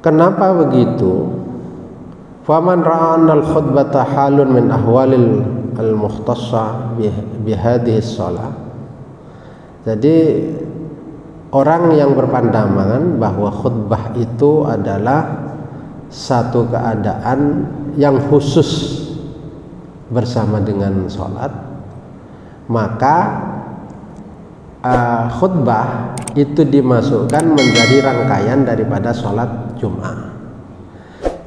Kenapa begitu? Faman ra'ana al-khutbata halun min ahwalil al-mukhtassa bihadhihi shalah. Jadi orang yang berpandangan bahwa khutbah itu adalah satu keadaan yang khusus bersama dengan sholat, maka khutbah itu dimasukkan menjadi rangkaian daripada sholat Jumat.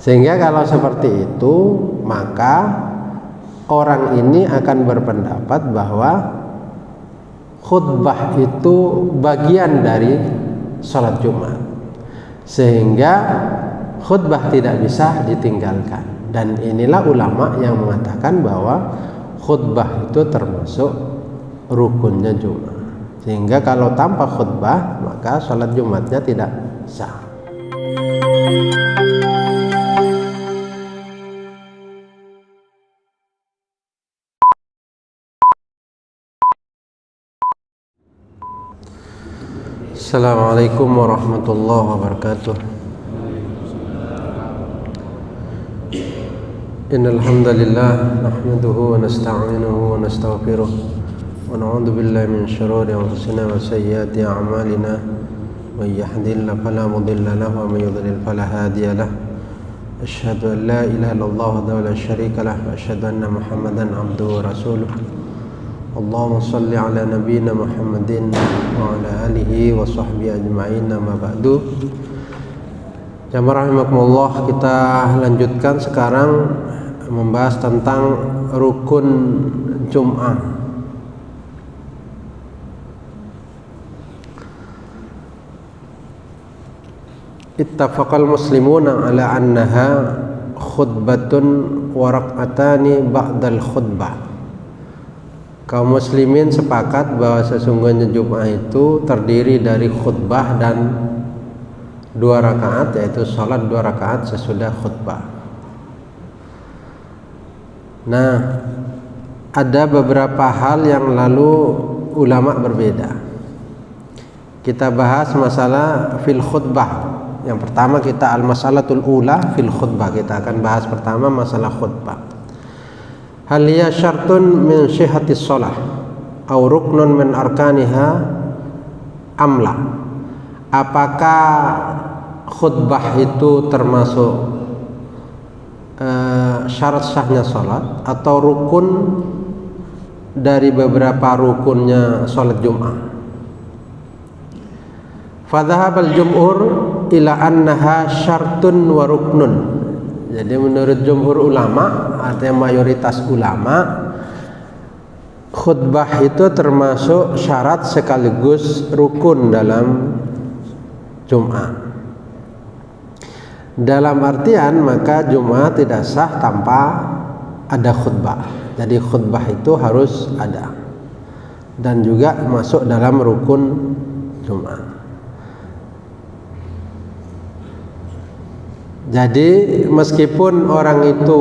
Sehingga kalau seperti itu, maka orang ini akan berpendapat bahwa khutbah itu bagian dari sholat Jumat, sehingga khutbah tidak bisa ditinggalkan. Dan inilah ulama yang mengatakan bahwa khutbah itu termasuk rukunnya Jumat, sehingga kalau tanpa khutbah maka sholat Jumatnya tidak sah. Assalamualaikum warahmatullahi wabarakatuh. Innal hamdalillah nahmaduhu wa nasta'inuhu wa nastaghfiruh wa na'udzu billahi min shururi anfusina wa sayyiati a'malina. May yahdihillahu fala mudilla lahu wa may yudlil fala hadiya lahu. Asyhadu an la ilaha illallah wahdahu la syarika lahu wa asyhadu anna Muhammadan abduhu wa rasuluh. Allahumma salli ala nabiyyina Muhammadin wa ala alihi wa sahbihi ajma'in, amma ba'du. Jamaah rahimakumullah, kita lanjutkan sekarang membahas tentang rukun Jum'ah. Ittafaqal muslimuna ala annaha khutbatun wa rak'atani ba'dal khutbah. Kaum muslimin sepakat bahwa sesungguhnya Jum'ah itu terdiri dari khutbah dan 2 rakaat, yaitu salat 2 rakaat sesudah khutbah. Nah, ada beberapa hal yang lalu ulama berbeda. Kita bahas masalah fil khutbah. Yang pertama kita al-masalatul ula fil khutbah. Kita akan bahas pertama masalah khutbah. Hal hiya syartun min sihhatis shalah aw ruknun min arkaniha amla. Apakah khutbah itu termasuk syarat sahnya salat atau rukun dari beberapa rukunnya salat Jumat? Fadhahabal jumhur ila annaha syartun wa ruknun. Jadi menurut jumhur ulama, artinya mayoritas ulama, khutbah itu termasuk syarat sekaligus rukun dalam Jumat. Dalam artian maka Jumat tidak sah tanpa ada khutbah. Jadi khutbah itu harus ada dan juga masuk dalam rukun Jumat. Jadi meskipun orang itu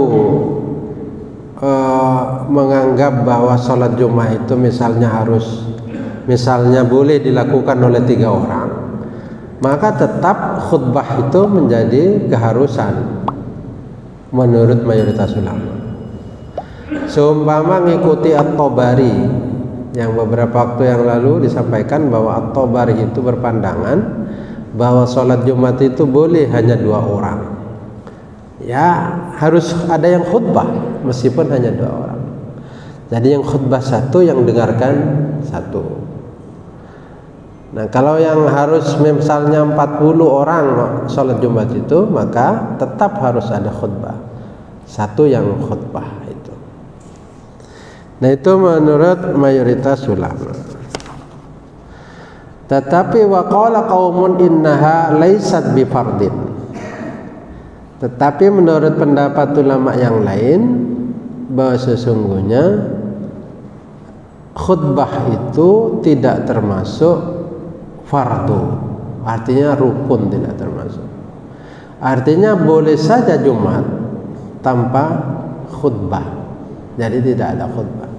menganggap bahwa sholat Jumat itu misalnya boleh dilakukan oleh 3 orang, maka tetap khutbah itu menjadi keharusan menurut mayoritas ulama. Seumpama ngikuti At-Tabari yang beberapa waktu yang lalu disampaikan bahwa At-Tabari itu berpandangan bahwa sholat Jumat itu boleh hanya 2 orang. Ya harus ada yang khutbah meskipun hanya 2 orang. Jadi yang khutbah 1, yang dengarkan 1. Nah kalau yang harus misalnya 40 orang sholat Jumat itu, maka tetap harus ada khutbah 1 yang khutbah itu. Nah itu menurut mayoritas ulama. Tetapi waqala qaumun innaha laysat bifardin. Tetapi menurut pendapat ulama yang lain, bahwa sesungguhnya khutbah itu tidak termasuk fardu, artinya rukun tidak termasuk. Artinya boleh saja Jumat tanpa khutbah, jadi tidak ada khutbah.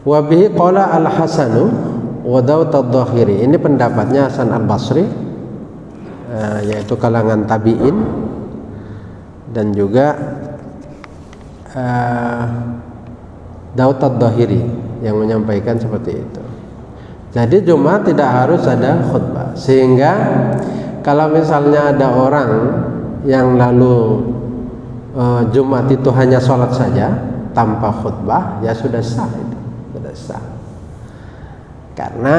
Wa bihi qala al-Hasanu wa Daud ad-Dhahiri. Ini pendapatnya Hasan al-Basri, yaitu kalangan tabi'in, dan juga Daud ad-Dhahiri yang menyampaikan seperti itu. Jadi Jumat tidak harus ada khutbah, sehingga kalau misalnya ada orang yang lalu Jumat itu hanya sholat saja tanpa khutbah, ya sudah sah itu, sudah sah. Karena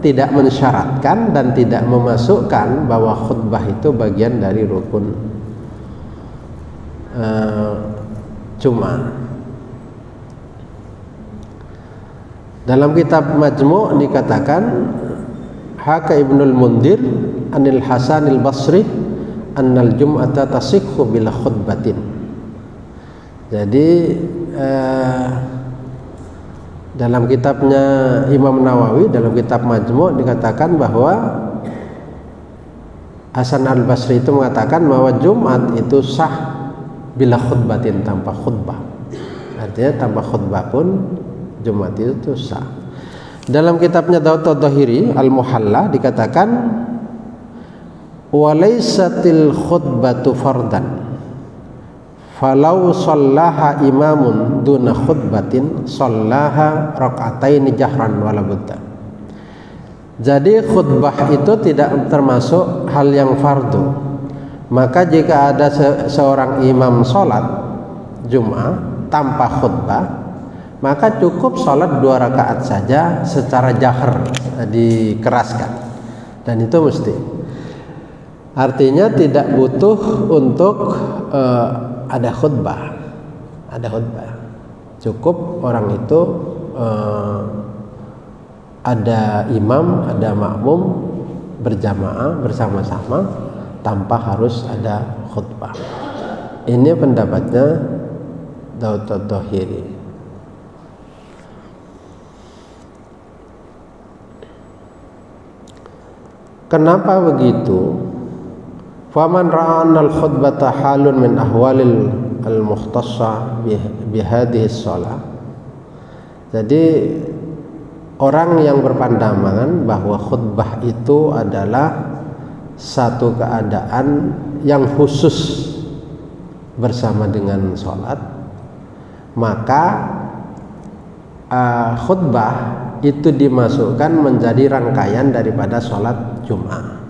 tidak mensyaratkan dan tidak memasukkan bahwa khutbah itu bagian dari rukun Jumat. Dalam kitab Majmu' dikatakan haka Ibnul Mundhir anil Hasanil Basri annal jum'ata tasikhu bila khutbatin. Jadi dalam kitabnya Imam Nawawi, dalam kitab Majmu' dikatakan bahwa Hasan al-Basri itu mengatakan bahwa Jumat itu sah bila khutbatin, tanpa khutbah. Artinya tanpa khutbah pun Jumat itu sah. Dalam kitabnya Daud ad-Dhahiri Al-Muhalla dikatakan walaysatil khutbatu fardan falau shallaha imamun duna khutbatin shallaha raka'ataini jahran wala budda. Jadi khutbah itu tidak termasuk hal yang fardu. Maka jika ada seorang imam sholat Jumat tanpa khutbah, maka cukup sholat 2 rakaat saja secara jahar, dikeraskan, dan itu mesti. Artinya tidak butuh untuk ada khutbah, cukup orang itu ada imam, ada makmum berjamaah bersama-sama tanpa harus ada khutbah. Ini pendapatnya Daud ad-Dhahiri. Kenapa begitu? Faman ra'ana al-khutbata halun min ahwalil al-mukhtassa bihadhihi shalah. Jadi orang yang berpandangan bahwa khutbah itu adalah satu keadaan yang khusus bersama dengan sholat, maka khutbah itu dimasukkan menjadi rangkaian daripada sholat Jumat.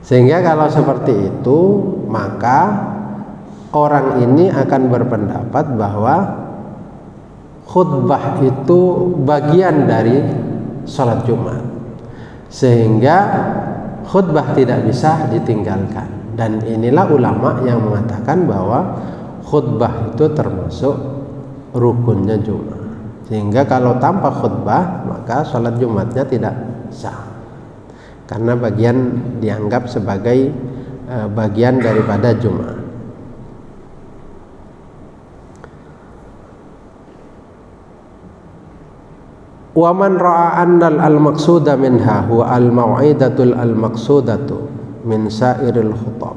Sehingga kalau seperti itu, maka orang ini akan berpendapat bahwa khutbah itu bagian dari sholat Jumat, sehingga khutbah tidak bisa ditinggalkan. Dan inilah ulama yang mengatakan bahwa khutbah itu termasuk rukunnya Jumat, sehingga kalau tanpa khutbah maka sholat Jumatnya tidak sah, karena dianggap sebagai bagian daripada Jumat. Wa man ra'a annal al-maqsuda minha huwa al-mau'idatul al-maqsudatu min sa'iril khutab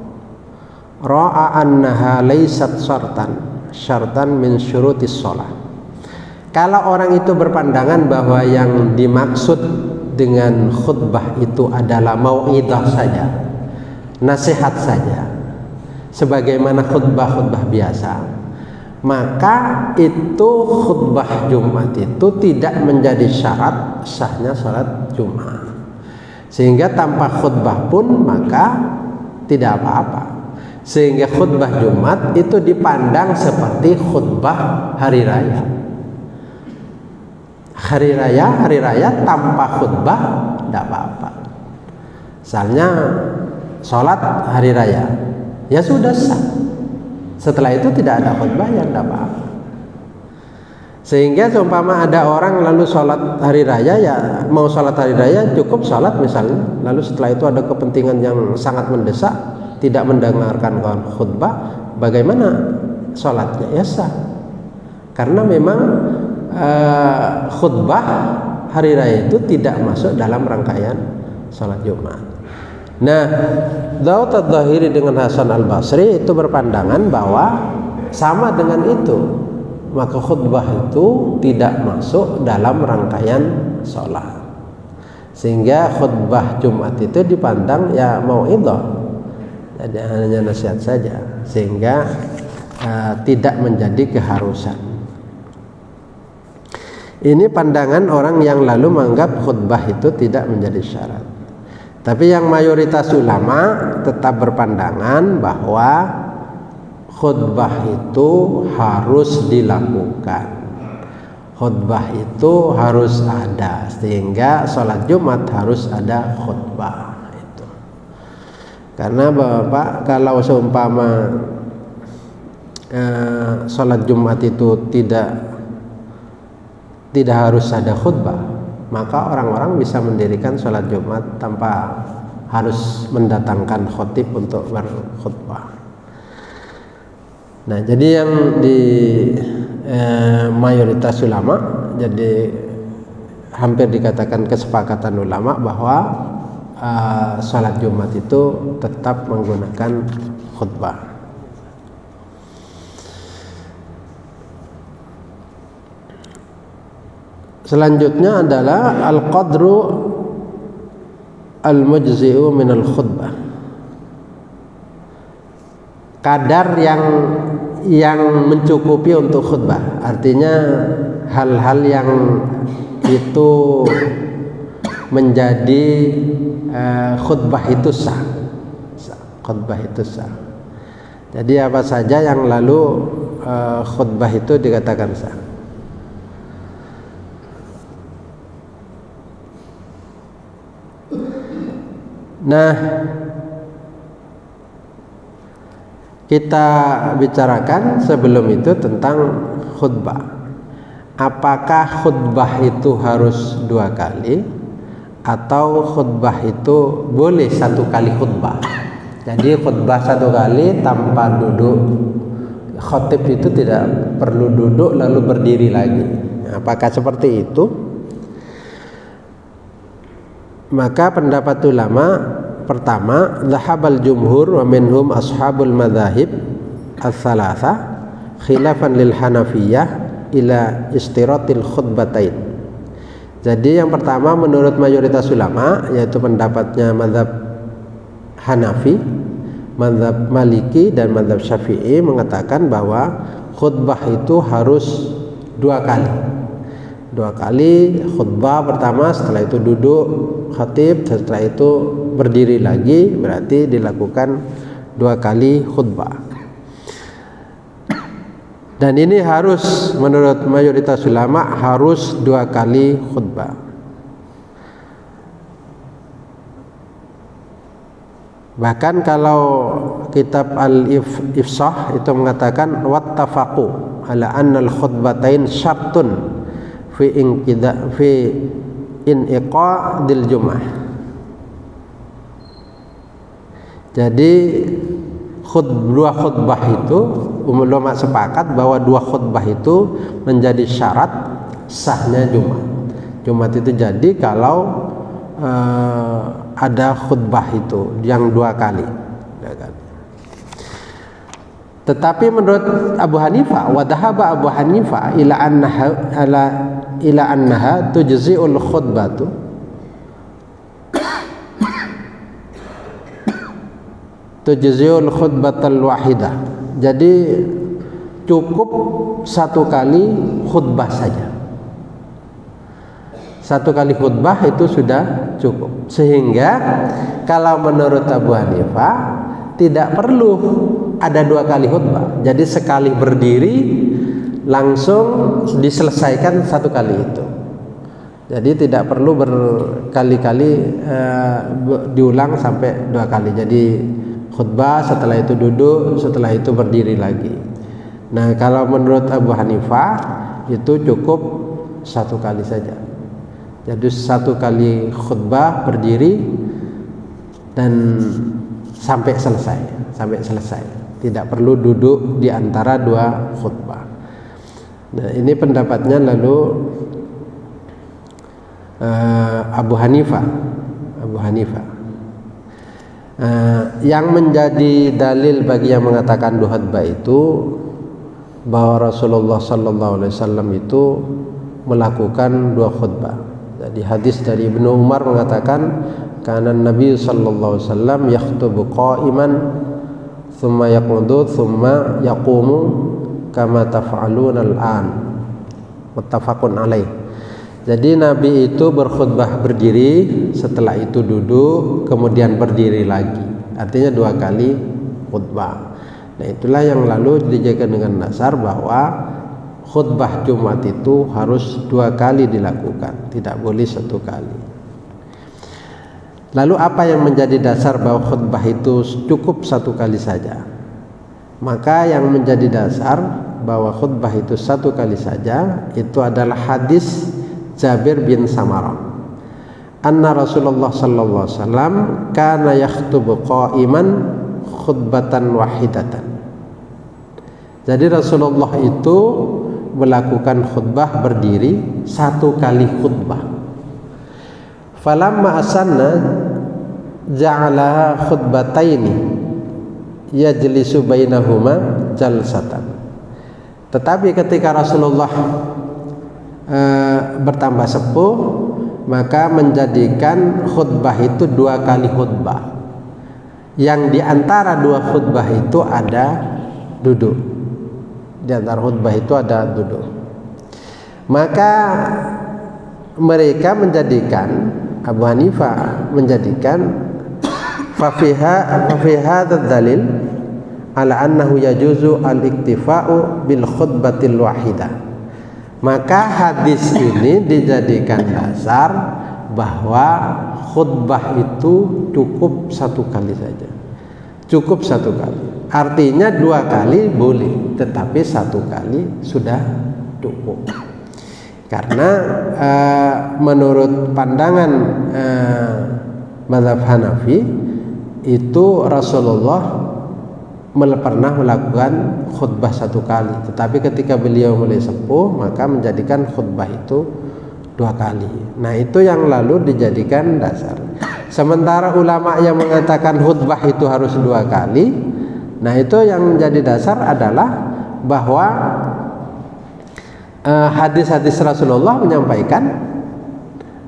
ra'a annaha laysat syartan min syurutis shalah. Kalau orang itu berpandangan bahwa yang dimaksud dengan khutbah itu adalah mau'idah saja, nasihat saja, sebagaimana khutbah-khutbah biasa, maka itu khutbah Jumat itu tidak menjadi syarat sahnya salat Jumat. Sehingga tanpa khutbah pun maka tidak apa-apa. Sehingga khutbah Jumat itu dipandang seperti khutbah hari raya. Hari raya tanpa khutbah tidak apa-apa. Misalnya salat hari raya, ya sudah sah. Setelah itu tidak ada khutbah, yang tidak apa-apa. Sehingga seumpama ada orang lalu sholat hari raya, ya mau sholat hari raya cukup sholat misalnya, lalu setelah itu ada kepentingan yang sangat mendesak, tidak mendengarkan khutbah, bagaimana sholatnya? Ya sah, karena memang khutbah hari raya itu tidak masuk dalam rangkaian sholat Jumat. Nah, Daud ad-Dhahiri dengan Hasan al-Basri itu berpandangan bahwa sama dengan itu, maka khutbah itu tidak masuk dalam rangkaian sholat. Sehingga khutbah Jumat itu dipandang ya mau'idhah, jadi hanya nasihat saja, sehingga tidak menjadi keharusan. Ini pandangan orang yang lalu menganggap khutbah itu tidak menjadi syarat. Tapi yang mayoritas ulama tetap berpandangan bahwa khutbah itu harus dilakukan, khutbah itu harus ada, sehingga sholat Jumat harus ada khutbah itu. Karena Bapak, kalau seumpama sholat Jumat itu tidak harus ada khutbah, maka orang-orang bisa mendirikan sholat Jumat tanpa harus mendatangkan khotib untuk berkhutbah. Nah, jadi yang di mayoritas ulama, jadi hampir dikatakan kesepakatan ulama bahwa sholat Jumat itu tetap menggunakan khutbah. Selanjutnya adalah al-qadru al-mujzi'u minal khutbah, kadar yang mencukupi untuk khutbah. Artinya hal-hal yang itu menjadi khutbah itu sah. Khutbah itu sah. Jadi apa saja yang lalu khutbah itu dikatakan sah. Nah, kita bicarakan sebelum itu tentang khutbah. Apakah khutbah itu harus 2 kali atau khutbah itu boleh 1 kali khutbah? Jadi khutbah 1 kali tanpa duduk. Khotib itu tidak perlu duduk lalu berdiri lagi. Apakah seperti itu? Maka pendapat ulama pertama, dhahabal jumhur wa minhum ashabul madzahib ats-tsalatsa khilafan lil Hanafiyah ila istiratil khutbatain. Jadi yang pertama menurut mayoritas ulama, yaitu pendapatnya mazhab Hanafi, mazhab Maliki dan mazhab Syafi'i, mengatakan bahwa khutbah itu harus 2 kali. 2 kali khutbah pertama, setelah itu duduk khatib, setelah itu berdiri lagi, berarti dilakukan 2 kali khutbah. Dan ini harus menurut mayoritas ulama harus 2 kali khutbah. Bahkan kalau kitab Al-Ifsah itu mengatakan wattafaqu ala anna al-khutbatain syartun fi inqidil jum'ah. Jadi 2 khutbah itu ulama sepakat bahwa 2 khutbah itu menjadi syarat sahnya Jumat. Jumat itu jadi kalau ada khutbah itu yang 2 kali. Tetapi menurut Abu Hanifah, wa dhahaba Abu Hanifah ila annaha tujzi'ul khutbatu tujzi'ul khutbatal wahidah. Jadi cukup 1 kali khutbah saja. 1 kali khutbah itu sudah cukup. Sehingga kalau menurut Abu Hanifah tidak perlu ada 2 kali khutbah. Jadi sekali berdiri langsung diselesaikan 1 kali itu. Jadi tidak perlu berkali-kali diulang sampai 2 kali. Jadi khutbah, setelah itu duduk, setelah itu berdiri lagi. Nah, kalau menurut Abu Hanifah itu cukup 1 kali saja. Jadi 1 kali khutbah berdiri dan sampai selesai. Tidak perlu duduk di antara 2 khutbah. Nah, ini pendapatnya lalu Abu Hanifah. Yang menjadi dalil bagi yang mengatakan 2 khutbah itu bahwa Rasulullah sallallahu alaihi wasallam itu melakukan 2 khutbah. Di hadis dari Ibnu Umar mengatakan, kana Nabi sallallahu alaihi wasallam yakhutubu qa'iman thumma yaqudu thumma yaqumu kama taf'aluna al-an. Muttafaqun alaih. Jadi Nabi itu berkhutbah berdiri, setelah itu duduk, kemudian berdiri lagi. Artinya 2 kali khutbah. Nah, itulah yang lalu dijadikan dengan dasar bahwa khutbah Jumat itu harus 2 kali dilakukan, tidak boleh 1 kali. Lalu apa yang menjadi dasar bahwa khutbah itu cukup 1 kali saja? Maka yang menjadi dasar bahwa khutbah itu 1 kali saja itu adalah hadis Jabir bin Samarah. Anna Rasulullah sallallahu alaihi wasallam kana yakhutubu qa'iman khutbatan wahidatan. Jadi Rasulullah itu melakukan khutbah berdiri 1 kali khutbah. Falamma asanna ja'alaha khutbataini yajlisu bainahuma jalsatan. Tetapi ketika Rasulullah bertambah sepuh, maka menjadikan khutbah itu 2 kali khutbah. Yang diantara 2 khutbah itu ada duduk. Di antara khutbah itu ada duduk. Maka mereka menjadikan, Abu Hanifah menjadikan fa fi hadzal dalil ala annahu yajuzu al-iktifa'u bil khutbatil wahidah. Maka hadis ini dijadikan dasar bahwa khutbah itu cukup 1 kali saja. Cukup 1 kali. Artinya 2 kali boleh, tetapi 1 kali sudah cukup. Karena menurut pandangan mazhab Hanafi itu Rasulullah pernah melakukan khutbah 1 kali, tetapi ketika beliau mulai sepuh maka menjadikan khutbah itu 2 kali. Nah, itu yang lalu dijadikan dasar. Sementara ulama yang mengatakan khutbah itu harus 2 kali, nah itu yang jadi dasar adalah bahwa hadis-hadis Rasulullah menyampaikan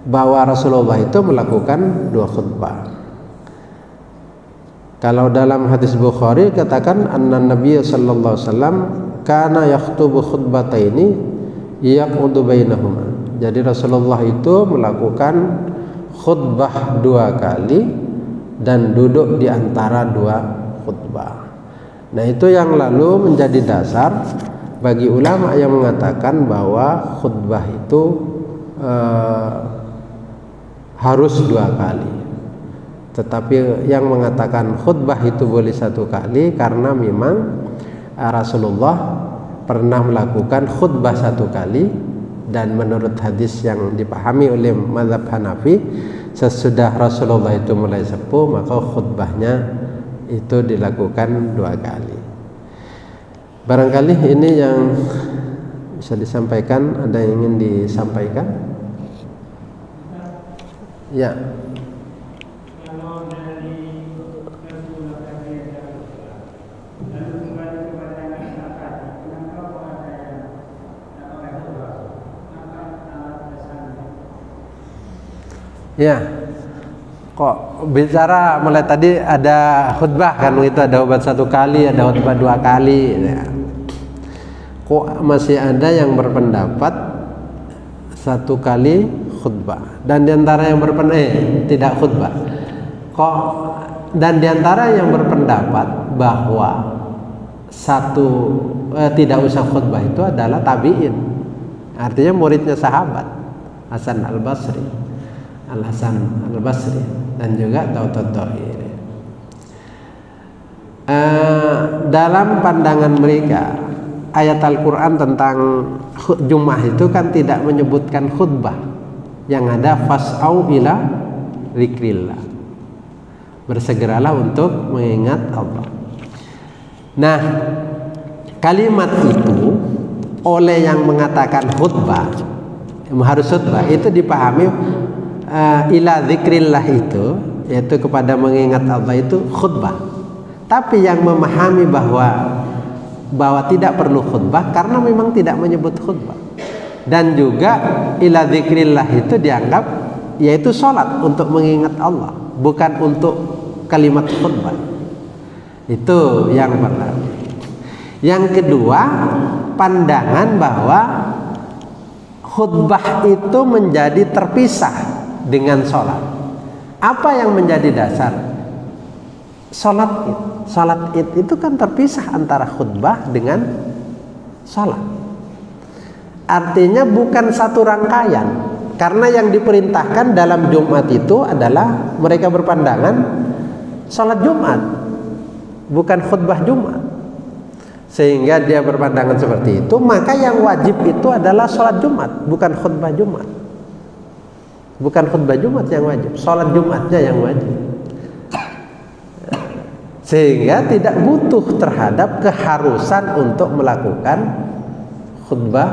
bahwa Rasulullah itu melakukan 2 khutbah. Kalau dalam hadis Bukhari katakan anna Nabiy sallallahu alaihi wasallam kana yakhutubu khutbataini yaqudu bainahuma. Jadi Rasulullah itu melakukan khutbah 2 kali dan duduk di antara 2 khutbah. Nah, itu yang lalu menjadi dasar bagi ulama yang mengatakan bahwa khutbah itu harus 2 kali. Tetapi yang mengatakan khutbah itu boleh 1 kali karena memang Rasulullah pernah melakukan khutbah 1 kali, dan menurut hadis yang dipahami oleh mazhab Hanafi, sesudah Rasulullah itu mulai sepuh maka khutbahnya itu dilakukan 2 kali. Barangkali ini yang bisa disampaikan. Ada yang ingin disampaikan? Ya. Ya, kok bicara mulai tadi ada khutbah kan, itu ada khutbah 1 kali, ada khutbah 2 kali. Ya. Kok masih ada yang berpendapat 1 kali khutbah, dan diantara yang berpendapat tidak khutbah. Kok dan diantara yang berpendapat bahwa tidak usah khutbah itu adalah tabi'in, artinya muridnya sahabat Hasan al-Basri. Al-Hasan al-Basri dan juga Tauta'i. Dalam pandangan mereka, ayat Al-Quran tentang Jumat itu kan tidak menyebutkan khutbah. Yang ada fas'au ila dzikrillah, bersegeralah untuk mengingat Allah. Nah, kalimat itu oleh yang mengatakan khutbah, harus khutbah, itu dipahami ila dzikrillah itu, yaitu kepada mengingat Allah itu khutbah. Tapi yang memahami bahwa tidak perlu khutbah karena memang tidak menyebut khutbah. Dan juga ila dzikrillah itu dianggap yaitu sholat untuk mengingat Allah, bukan untuk kalimat khutbah. Itu yang pertama. Yang kedua, pandangan bahwa khutbah itu menjadi terpisah dengan sholat. Apa yang menjadi dasar? Sholat id. Sholat id itu kan terpisah antara khutbah dengan sholat. Artinya bukan satu rangkaian. Karena yang diperintahkan dalam Jumat itu adalah mereka berpandangan sholat Jumat, bukan khutbah Jumat. Sehingga dia berpandangan seperti itu, maka yang wajib itu adalah sholat Jumat, bukan khutbah Jumat. Bukan khutbah Jumat yang wajib, sholat Jumatnya yang wajib. Sehingga tidak butuh terhadap keharusan untuk melakukan khutbah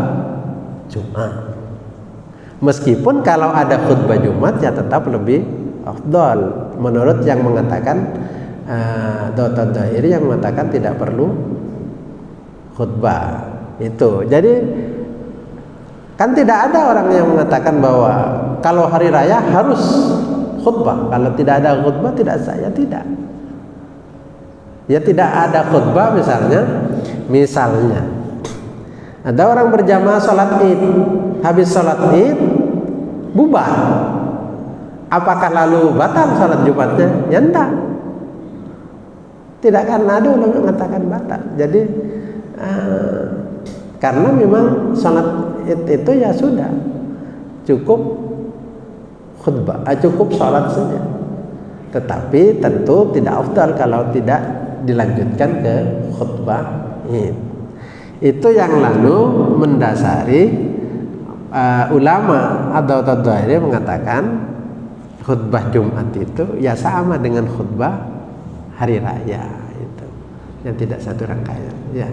Jumat. Meskipun kalau ada khutbah Jumat ya tetap lebih afdal menurut yang mengatakan Dawud Dhahiri yang mengatakan tidak perlu khutbah itu. Jadi kan tidak ada orang yang mengatakan bahwa kalau hari raya harus khutbah, kalau tidak ada khutbah tidak sah. Ya tidak. Ya tidak ada khutbah misalnya ada orang berjamaah sholat id, habis sholat id bubar. Apakah lalu batal sholat Jumatnya? Ya enggak. Tidak, karena ada ulama mengatakan batal. Jadi karena memang sholat id itu ya sudah cukup khutbah, cukup sholat saja. Tetapi tentu tidak afdal kalau tidak dilanjutkan ke khutbah id. Itu yang lalu mendasari ulama atau Dhahiri mengatakan khutbah Jumat itu ya sama dengan khutbah hari raya itu, yang tidak satu rangkaian. Ya.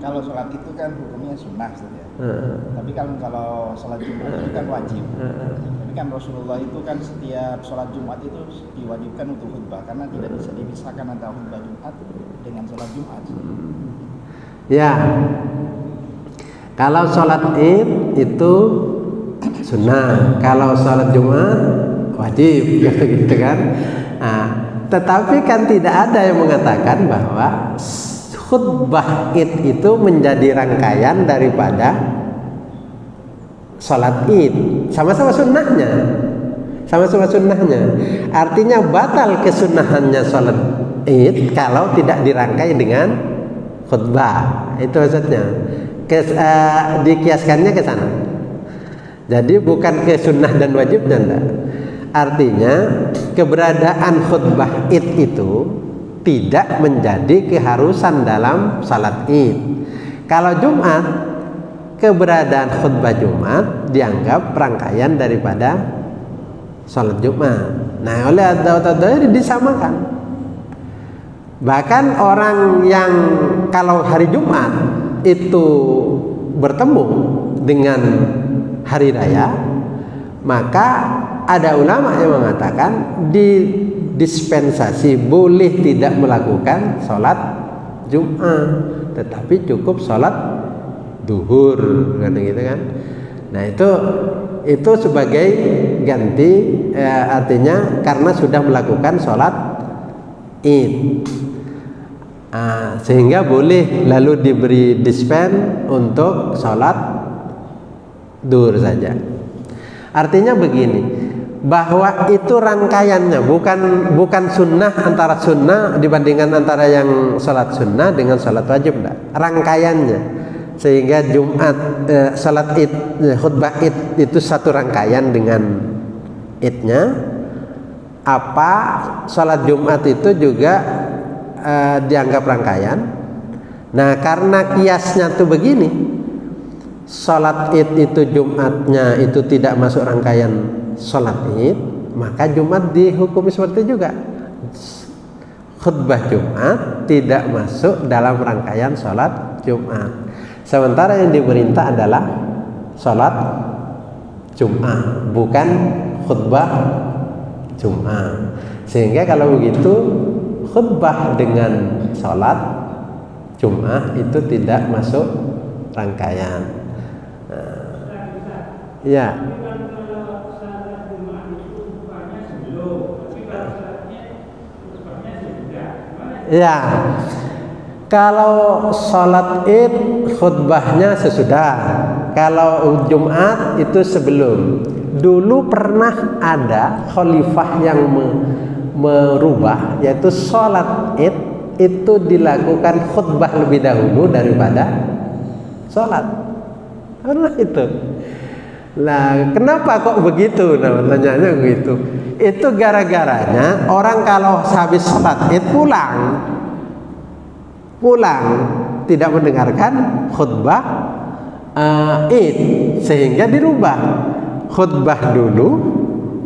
Kalau sholat itu kan hukumnya sunnah saja. Tapi kalau sholat Jumat itu kan wajib. Tapi kan Rasulullah itu kan setiap sholat Jumat itu diwajibkan untuk khutbah karena tidak bisa dipisahkan antara khutbah Jumat dengan sholat Jumat. Ya. Kalau sholat id itu sunnah, kalau sholat Jumat wajib, gitu kan. Nah, tetapi kan tidak ada yang mengatakan bahwa khutbah id itu menjadi rangkaian daripada sholat id. Sama-sama sunnahnya. Artinya batal kesunahannya sholat id kalau tidak dirangkai dengan khutbah. Itu maksudnya. Dikiaskannya ke sana. Jadi bukan ke sunnah dan wajibnya enggak. Artinya keberadaan khutbah id itu tidak menjadi keharusan dalam salat id. Kalau Jumat, keberadaan khutbah Jumat dianggap rangkaian daripada salat Jumat. Nah, oleh Ad-Dhahiri disamakan. Bahkan orang yang kalau hari Jumat itu bertemu dengan hari raya, maka ada ulama yang mengatakan dispensasi boleh tidak melakukan sholat Jumat, tetapi cukup sholat duhur, kan gitu kan. Nah itu sebagai ganti, artinya karena sudah melakukan sholat id, sehingga boleh lalu diberi dispen untuk sholat duhur saja. Artinya begini, bahwa itu rangkaiannya bukan sunnah, antara sunnah dibandingkan antara yang sholat sunnah dengan sholat wajib, enggak. Rangkaiannya, sehingga Jumat sholat id, khutbah id itu satu rangkaian dengan idnya. Apa sholat Jumat itu juga dianggap rangkaian. Nah, karena kiasnya tuh begini, sholat id itu Jumatnya itu tidak masuk rangkaian sholat id, maka Jumat dihukumi seperti juga. Khutbah Jumat tidak masuk dalam rangkaian sholat Jumat. Sementara yang diperintah adalah sholat Jumat, bukan khutbah Jumat. Sehingga kalau begitu khutbah dengan sholat Jumat itu tidak masuk rangkaian. Ya. Ya. Kalau sholat Id khutbahnya sesudah. Kalau Jumat itu sebelum. Dulu pernah ada khalifah yang merubah, yaitu sholat Id itu dilakukan khutbah lebih dahulu daripada sholat. Pernah itu. Nah, kenapa kok begitu? Nah, pertanyaannya begitu. Itu gara-garanya orang kalau habis sholat Id pulang tidak mendengarkan khutbah Id, sehingga dirubah. Khutbah dulu,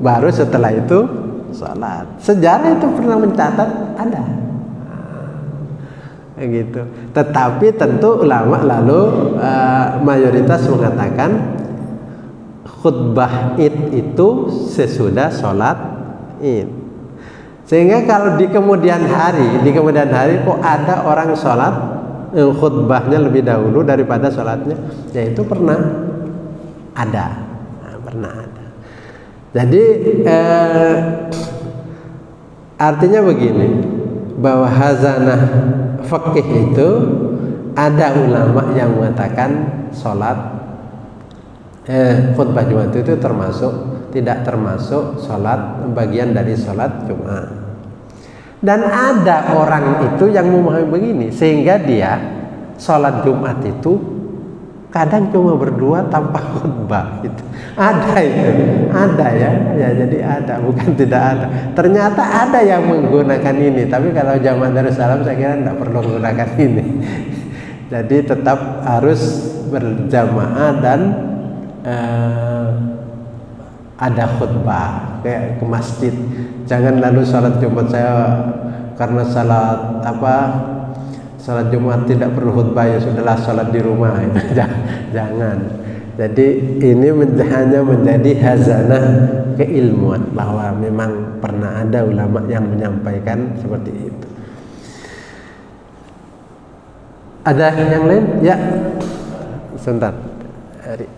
baru setelah itu sholat. Sejarah itu pernah mencatat ada, gitu. Tetapi tentu ulama lalu mayoritas mengatakan khutbah Id itu sesudah sholat Id. Sehingga kalau di kemudian hari kok ada orang sholat khutbahnya lebih dahulu daripada sholatnya, ya itu pernah ada. Jadi artinya begini, bahwa hazanah fikih itu ada ulama yang mengatakan sholat khutbah Jumat itu tidak termasuk sholat bagian dari sholat Jumat. Dan ada orang itu yang memahami begini, sehingga dia sholat Jumat itu kadang cuma berdua tanpa khutbah gitu. Ada ya, jadi ada, bukan tidak ada. Ternyata ada yang menggunakan ini, tapi kalau zaman Darussalam saya kira tidak perlu menggunakan ini. Jadi tetap harus berjamaah dan ada khutbah kayak ke masjid. Jangan lalu sholat Jumat saya karena sholat Jumat tidak perlu khutbah, ya sudahlah sholat di rumah. Jangan. Jadi ini hanya menjadi hazanah keilmuan, bahwa memang pernah ada ulama yang menyampaikan seperti itu. Ada yang lain? Ya, sebentar. Hari.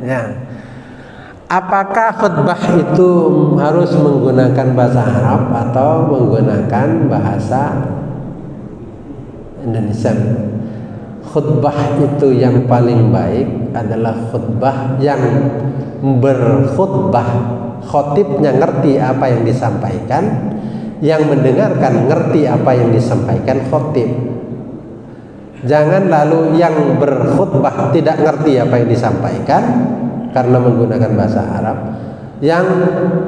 Ya. Apakah khutbah itu harus menggunakan bahasa Arab atau menggunakan bahasa Indonesia? Khutbah itu yang paling baik adalah khutbah yang berkhutbah khotibnya ngerti apa yang disampaikan, yang mendengarkan ngerti apa yang disampaikan khotib. Jangan lalu yang berkhutbah tidak ngerti apa yang disampaikan karena menggunakan bahasa Arab, yang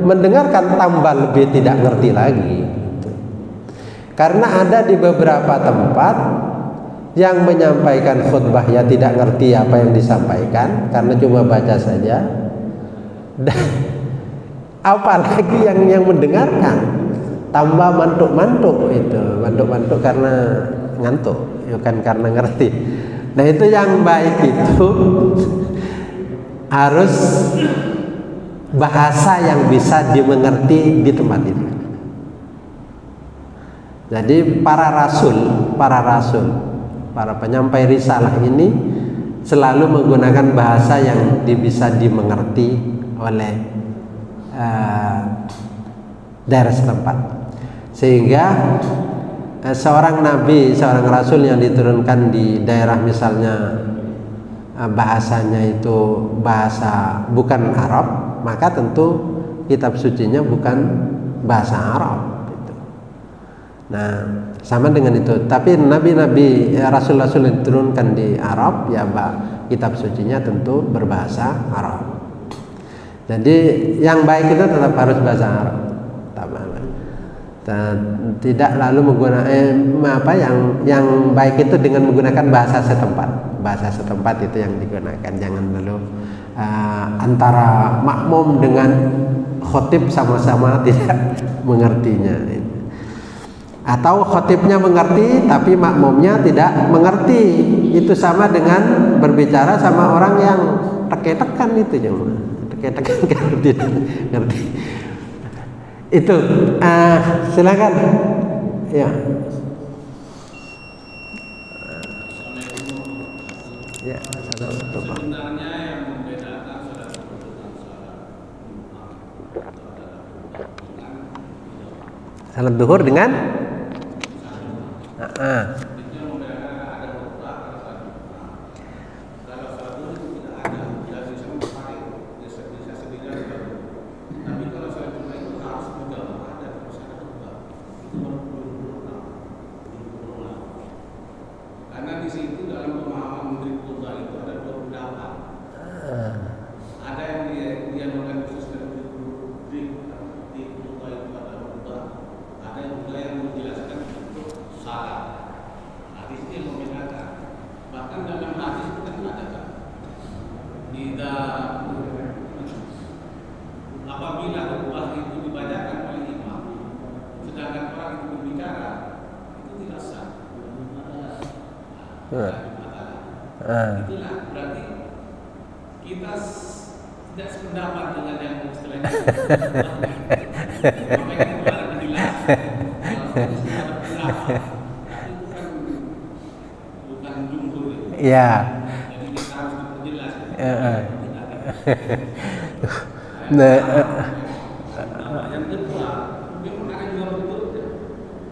mendengarkan tambah lebih tidak ngerti lagi. Karena ada di beberapa tempat yang menyampaikan khutbah ya tidak ngerti apa yang disampaikan karena cuma baca saja. Dan apalagi yang mendengarkan tambah mantuk-mantuk, itu mantuk-mantuk karena ngantuk, bukan karena ngerti. Nah, itu yang baik itu harus bahasa yang bisa dimengerti di tempat itu. Jadi para rasul, para penyampai risalah ini selalu menggunakan bahasa yang bisa dimengerti oleh daerah setempat. Sehingga seorang nabi, seorang rasul yang diturunkan di daerah misalnya bahasanya itu bahasa bukan Arab, maka tentu kitab sucinya bukan bahasa Arab gitu. Nah, sama dengan itu. Tapi nabi-nabi, rasul-rasul yang diturunkan di Arab, ya kitab sucinya tentu berbahasa Arab. Jadi yang baik itu tetap harus bahasa Arab. Tidak lalu menggunakan yang baik itu dengan menggunakan bahasa setempat. Bahasa setempat itu yang digunakan. Jangan lalu antara makmum dengan khotib sama-sama tidak mengertinya. Atau khotibnya mengerti tapi makmumnya tidak mengerti. Itu sama dengan berbicara sama orang yang tekan itu, tekan tidak ngerti. Itu silakan. Ya. Ya, sebenarnya yang membedakan salat zuhur dengan salat zuhur dengan karena di situ dalam pemahaman Menteri Khutbah itu ada dua pendapat. Ada yang dia khusus dari khutbah itu ada khutbah. Ada juga yang menjelaskan untuk salat. Nah, di sini yang membedakan. Bahkan dalam hadis itu kan ada kan. Apabila khutbah itu dibacakan oleh imam, sedangkan orang itu berbicara, itu tidak sah. Itulah berarti kita tidak sependapat dengan yang istilahnya. Makanya kemarin jelas kalau ada pendapat, tapi bukan jumhur. Iya. Jadi kita harus diperjelas. Yang kedua, mungkin menarik juga betul.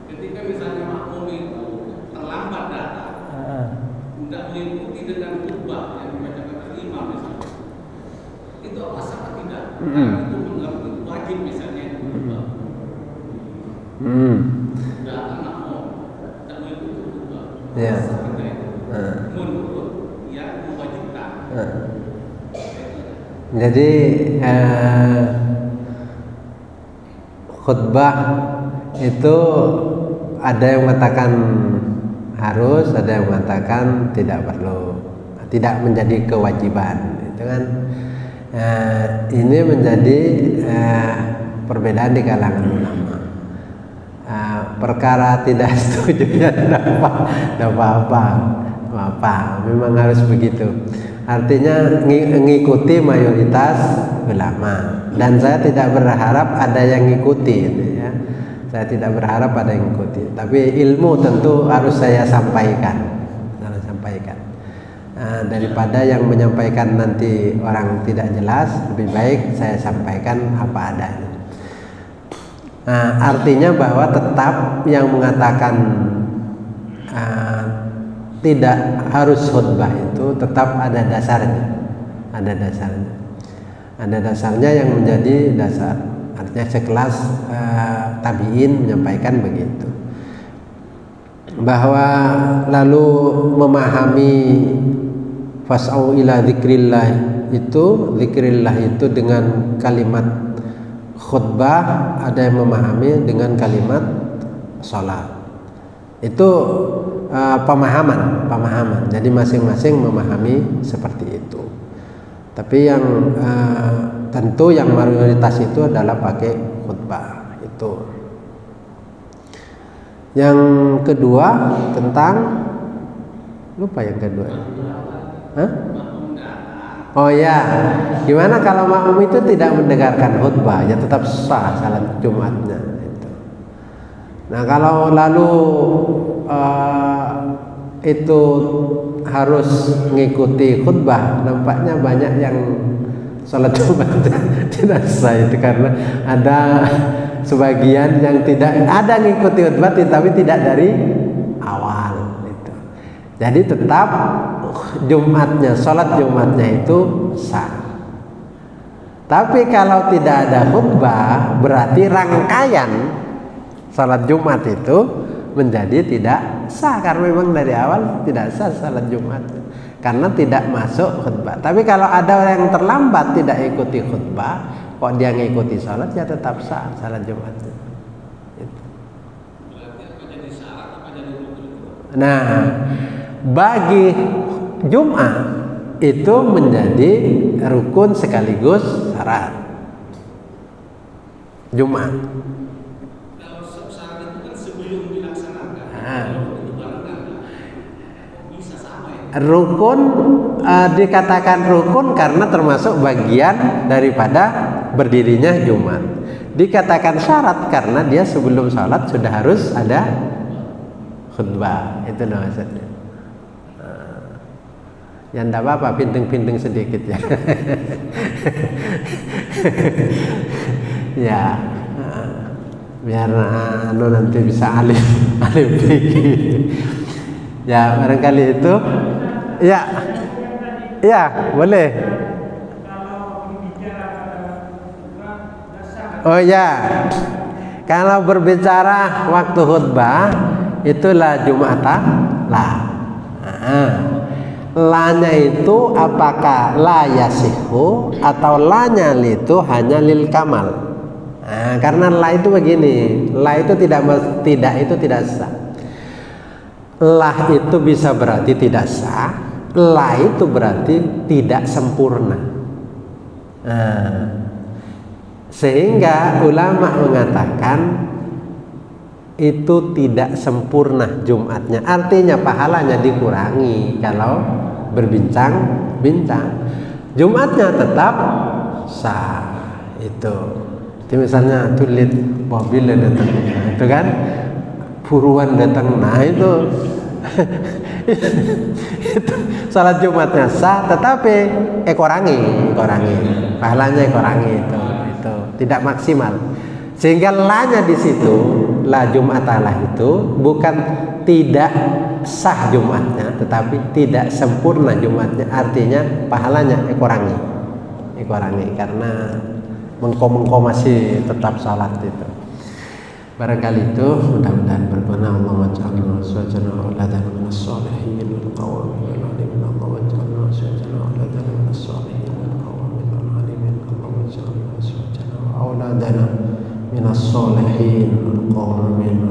Ketika misalnya makmum itu terlambat datang, tidak mengikuti dengan khutbah yang dibacakan oleh imam misalnya, itu apa salah tidak? Itu mengganggu wajib misalnya khutbah. Datang makmum tidak mengikuti khutbah, seperti itu. Menurut yang mewajibkan. Jadi khutbah itu ada yang mengatakan harus, ada yang mengatakan tidak perlu, tidak menjadi kewajiban, itu kan. Ini menjadi perbedaan di kalangan ulama. Perkara tidak setuju ya tidak apa-apa, memang harus begitu. Artinya mengikuti mayoritas ulama, dan saya tidak berharap ada yang ngikuti, ya. Saya tidak berharap ada yang ngikuti, tapi ilmu tentu harus saya sampaikan, daripada yang menyampaikan nanti orang tidak jelas, lebih baik saya sampaikan apa adanya. Artinya bahwa tetap yang mengatakan tidak harus khutbah itu tetap ada dasarnya, ada dasarnya yang menjadi dasar. Artinya sekelas tabi'in menyampaikan begitu, bahwa lalu memahami fas'au ila dzikrillah itu, dzikrillah itu dengan kalimat khutbah, ada yang memahami dengan kalimat sholat. Itu pemahaman. Jadi masing-masing memahami seperti itu. Tapi yang tentu yang mayoritas itu adalah pakai khutbah itu. Yang kedua tentang, lupa yang kedua. Oh ya, gimana kalau makmum itu tidak mendengarkan khutbah, ya tetap sah salat Jumatnya itu. Nah kalau lalu itu harus mengikuti khutbah, nampaknya banyak yang salat Jumat tidak sah itu, karena ada sebagian yang tidak ada mengikuti khutbah tapi tidak dari awal itu. Jadi tetap Jumatnya, salat Jumatnya itu sah. Tapi kalau tidak ada khutbah, berarti rangkaian salat Jumat itu menjadi tidak sah, karena memang dari awal tidak sah salat Jumat karena tidak masuk khutbah. Tapi kalau ada orang yang terlambat tidak ikuti khutbah, kok dia ngikuti salat, ya tetap sah salat Jumat. Nah, bagi Jumat itu menjadi rukun sekaligus syarat. Jumat. Kalau syarat itu kan sebelum dilaksanakan. Bisa sama ya? Rukun dikatakan rukun karena termasuk bagian daripada berdirinya Jumat. Dikatakan syarat karena dia sebelum sholat sudah harus ada khutbah. Itu loh maksudnya. Ya enggak apa-apa, pinting-pinting sedikit ya. Ya, biar nanti bisa alim fikih. Ya, barangkali itu. Ya, ya boleh. Oh ya, kalau berbicara waktu khutbah itulah Jum'atan lah. La-nya itu apakah la yasihu atau la-nya itu hanya lil kamal. Karena la itu begini, la itu tidak sah. La itu bisa berarti tidak sah, la itu berarti tidak sempurna. Sehingga ulama mengatakan itu tidak sempurna Jumatnya, artinya pahalanya dikurangi kalau berbincang-bincang. Jumatnya tetap sah. Itu misalnya tulis mobil datang, itu kan buruan datang, nah itu itu salat Jumatnya sah, tetapi kurangi pahalanya, itu tidak maksimal. Sehingga la-nya di situ, la Jum'atalah itu bukan tidak sah Jumatnya, tetapi tidak sempurna Jumatnya, artinya pahalanya dikurangi karena mengko masih tetap salat itu. Barangkali itu mudah-mudahan berguna. Allahumma ja'alna sajana auladan minas sholihin wal qawamin alimin. Allahumma ja'alna sajana auladan minas sholihin wal qawamin alimin. Allahumma ja'alna sajana auladan minas sholihin wal qawamin